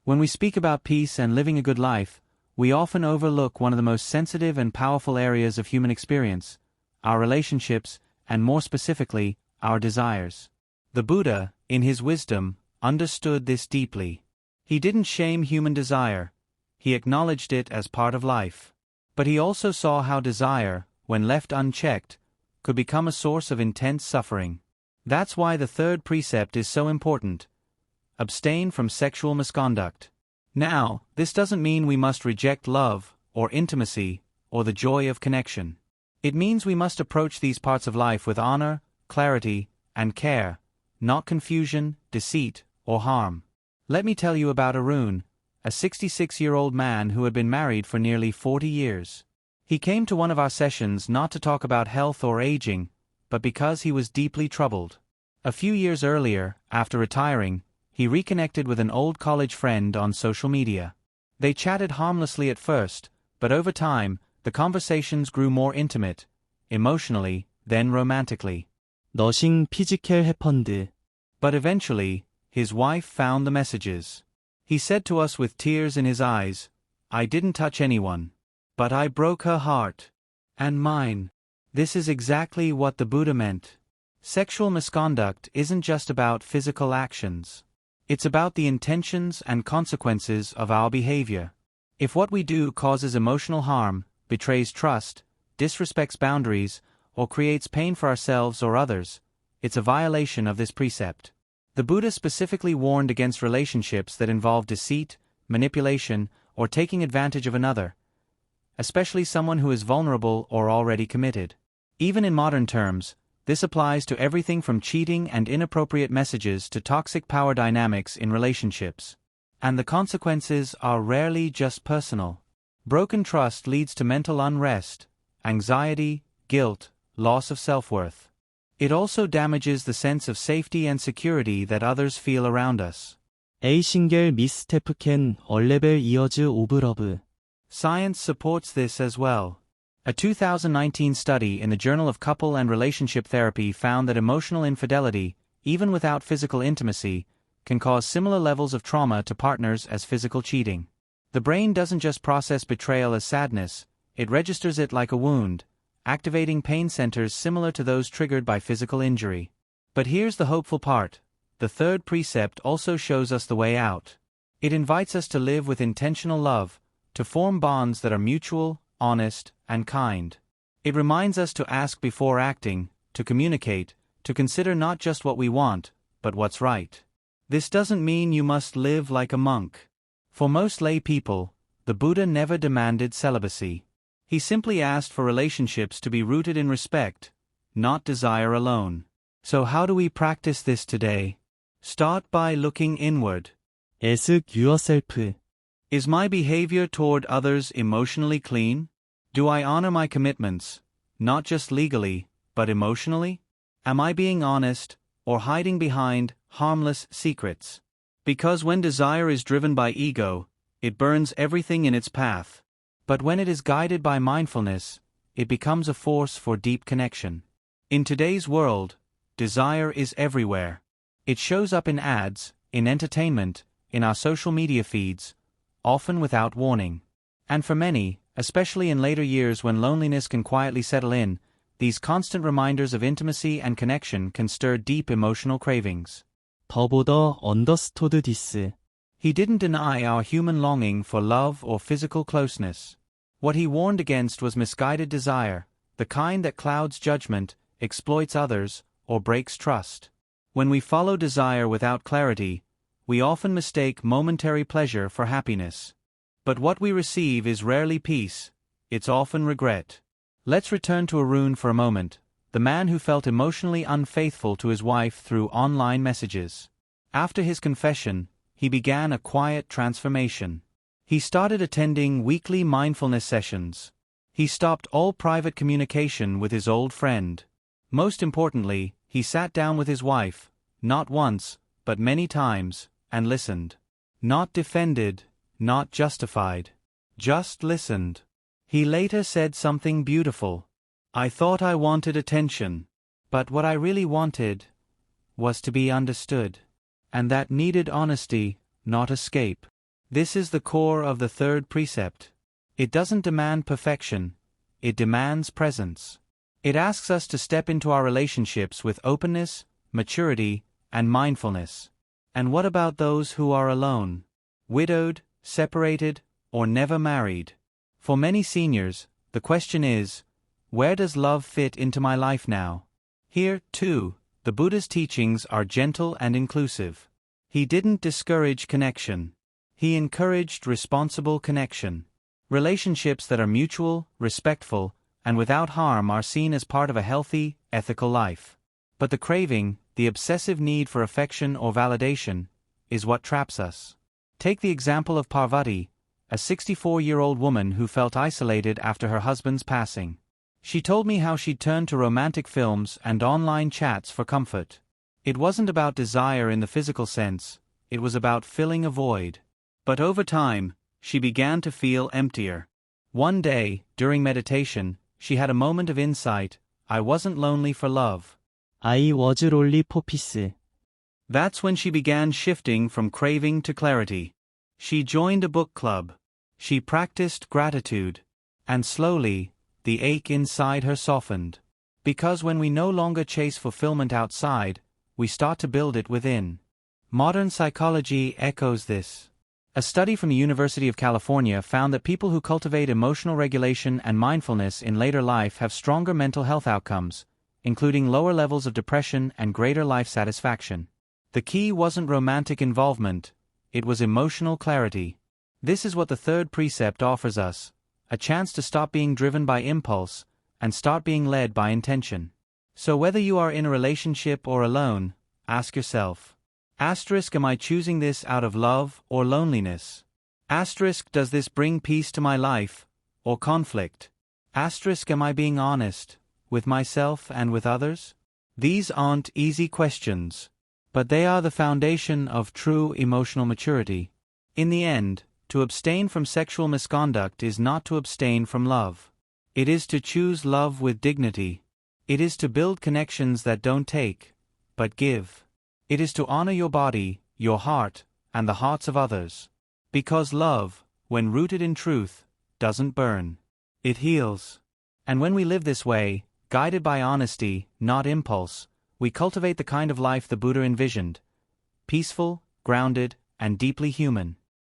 When we speak about peace and living a good life, we often overlook one of the most sensitive and powerful areas of human experience, our relationships, and more specifically, our desires. The Buddha, in his wisdom, understood this deeply. He didn't shame human desire, he acknowledged it as part of life. But he also saw how desire, when left unchecked, could become a source of intense suffering. That's why the third precept is so important. Abstain from sexual misconduct. Now, this doesn't mean we must reject love, or intimacy, or the joy of connection. It means we must approach these parts of life with honor, clarity, and care, not confusion, deceit, or harm. Let me tell you about Arun, a 66-year-old man who had been married for nearly 40 years. He came to one of our sessions not to talk about health or aging, but because he was deeply troubled. A few years earlier, after retiring, he reconnected with an old college friend on social media. They chatted harmlessly at first, but over time, the conversations grew more intimate, emotionally, then romantically. 너싱 피지컬 해펀드. But eventually, his wife found the messages. He said to us with tears in his eyes, "I didn't touch anyone. But I broke her heart. And mine." This is exactly what the Buddha meant. Sexual misconduct isn't just about physical actions. It's about the intentions and consequences of our behavior. If what we do causes emotional harm, betrays trust, disrespects boundaries, or creates pain for ourselves or others, it's a violation of this precept. The Buddha specifically warned against relationships that involve deceit, manipulation, or taking advantage of another, especially someone who is vulnerable or already committed. Even in modern terms, this applies to everything from cheating and inappropriate messages to toxic power dynamics in relationships. And the consequences are rarely just personal. Broken trust leads to mental unrest, anxiety, guilt, loss of self-worth. It also damages the sense of safety and security that others feel around us. 에이싱겔 미스테프켄 얼레벨 이어즈 오브러브. Science supports this as well. A 2019 study in the Journal of Couple and Relationship Therapy found that emotional infidelity, even without physical intimacy, can cause similar levels of trauma to partners as physical cheating. The brain doesn't just process betrayal as sadness, it registers it like a wound, activating pain centers similar to those triggered by physical injury. But here's the hopeful part. The third precept also shows us the way out. It invites us to live with intentional love, to form bonds that are mutual, honest, and kind. It reminds us to ask before acting, to communicate, to consider not just what we want, but what's right. This doesn't mean you must live like a monk. For most lay people, the Buddha never demanded celibacy. He simply asked for relationships to be rooted in respect, not desire alone. So how do we practice this today? Start by looking inward. Ask yourself. Is my behavior toward others emotionally clean? Do I honor my commitments, not just legally, but emotionally? Am I being honest, or hiding behind harmless secrets? Because when desire is driven by ego, it burns everything in its path. But when it is guided by mindfulness, it becomes a force for deep connection. In today's world, desire is everywhere. It shows up in ads, in entertainment, in our social media feeds, often without warning. And for many, especially in later years when loneliness can quietly settle in, these constant reminders of intimacy and connection can stir deep emotional cravings. 더 보더 understood this. He didn't deny our human longing for love or physical closeness. What he warned against was misguided desire, the kind that clouds judgment, exploits others, or breaks trust. When we follow desire without clarity, we often mistake momentary pleasure for happiness. But what we receive is rarely peace, it's often regret. Let's return to Arun for a moment, the man who felt emotionally unfaithful to his wife through online messages. After his confession, he began a quiet transformation. He started attending weekly mindfulness sessions. He stopped all private communication with his old friend. Most importantly, he sat down with his wife, not once, but many times, and listened. Not defended, not justified. Just listened. He later said something beautiful. I thought I wanted attention. But what I really wanted was to be understood. And that needed honesty, not escape. This is the core of the third precept. It doesn't demand perfection, it demands presence. It asks us to step into our relationships with openness, maturity, and mindfulness. And what about those who are alone? Widowed, separated, or never married? For many seniors, the question is, where does love fit into my life now? Here, too, the Buddha's teachings are gentle and inclusive. He didn't discourage connection. He encouraged responsible connection. Relationships that are mutual, respectful, and without harm are seen as part of a healthy, ethical life. But the craving, the obsessive need for affection or validation, is what traps us. Take the example of Parvati, a 64-year-old woman who felt isolated after her husband's passing. She told me how she'd turned to romantic films and online chats for comfort. It wasn't about desire in the physical sense, it was about filling a void. But over time, she began to feel emptier. One day, during meditation, she had a moment of insight. I wasn't lonely for love. I was lonely for peace. That's when she began shifting from craving to clarity. She joined a book club. She practiced gratitude. And slowly, the ache inside her softened. Because when we no longer chase fulfillment outside, we start to build it within. Modern psychology echoes this. A study from the University of California found that people who cultivate emotional regulation and mindfulness in later life have stronger mental health outcomes, including lower levels of depression and greater life satisfaction. The key wasn't romantic involvement, it was emotional clarity. This is what the third precept offers us, a chance to stop being driven by impulse and start being led by intention. So whether you are in a relationship or alone, ask yourself, am I choosing this out of love or loneliness? Does this bring peace to my life or conflict? Am I being honest with myself and with others? These aren't easy questions, but they are the foundation of true emotional maturity. In the end, to abstain from sexual misconduct is not to abstain from love. It is to choose love with dignity. It is to build connections that don't take, but give. It is to honor your body, your heart, and the hearts of others. Because love, when rooted in truth, doesn't burn. It heals. And when we live this way, guided by honesty, not impulse, we cultivate the kind of life the Buddha envisioned. Peaceful, grounded, and deeply human.